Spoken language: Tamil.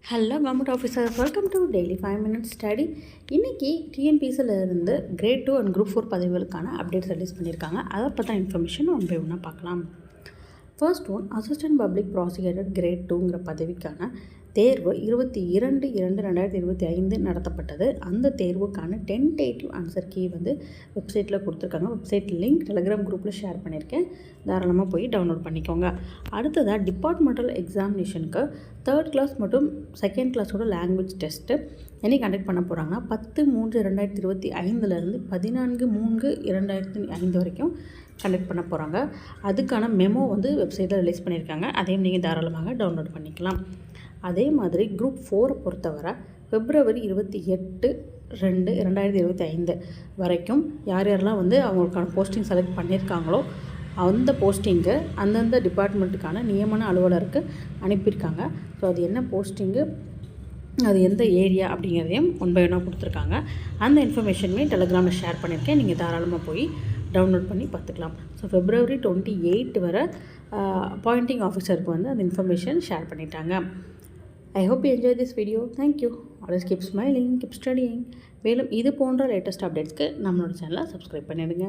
Hello government officer, welcome to daily 5 minutes study. இன்றைக்கி டிஎன்பிஎஸ்சியில் இருந்து கிரேட் 2 அண்ட் குரூப் 4 பதவிகளுக்கான அப்டேட்ஸ் ரிலீஸ் பண்ணியிருக்காங்க. அதை பற்றின இன்ஃபர்மேஷன் ஒன் பை ஒன்னாக பார்க்கலாம். First one, assistant public prosecutor grade 2ங்கிற பதவிக்கான தேர்வு 22/2/2025 நடத்தப்பட்டது. அந்த தேர்வுக்கான டென்டேட்டிவ் ஆன்சர் கீ வெப்சைட்டில் கொடுத்துருக்காங்க. வெப்சைட் லிங்க் டெலிகிராம் குரூப்பில் ஷேர் பண்ணியிருக்கேன், தாராளமாக போய் டவுன்லோட் பண்ணிக்கோங்க. அடுத்ததாக டிபார்ட்மெண்டல் எக்ஸாமினேஷனுக்கு 3rd கிளாஸ் மற்றும் 2nd கிளாஸோட லாங்குவேஜ் டெஸ்ட்டு என்னைக்கு கண்டக்ட் பண்ண போகிறாங்கன்னா 10/3/2025 14/3/2005 வரைக்கும் கண்டக்ட் பண்ண போகிறாங்க. அதுக்கான மெமோ வெப்சைட்டில் ரிலீஸ் பண்ணியிருக்காங்க. அதையும் நீங்கள் தாராளமாக டவுன்லோட் பண்ணிக்கலாம். அதே மாதிரி குரூப் 4 பொறுத்தவரை February 28/2/2025 வரைக்கும் யாரெல்லாம் அவங்களுக்கான போஸ்டிங் செலக்ட் பண்ணியிருக்காங்களோ அந்த போஸ்டிங்கு அந்தந்த டிபார்ட்மெண்ட்டுக்கான நியமன அலுவலருக்கு அனுப்பியிருக்காங்க. ஸோ அது என்ன போஸ்டிங்கு, அது எந்த ஏரியா அப்படிங்கிறதையும் ஒன் பை ஒன்னாக கொடுத்துருக்காங்க. அந்த இன்ஃபர்மேஷனுமே டெலிகிராமில் ஷேர் பண்ணியிருக்கேன், நீங்கள் தாராளமாக போய் டவுன்லோட் பண்ணி பார்த்துக்கலாம். ஸோ February 28 வரை அப்பாயிண்டிங் ஆஃபீஸருக்கு அந்த இன்ஃபர்மேஷன் ஷேர் பண்ணிட்டாங்க. I hope you enjoyed this video. Thank you. Always keep smiling, keep studying. மேலும் இது போன்ற லேட்டஸ்ட் அப்டேட்ஸ்க்கு நம்மளோட சேனலை சப்ஸ்கிரைப் பண்ணிடுங்க.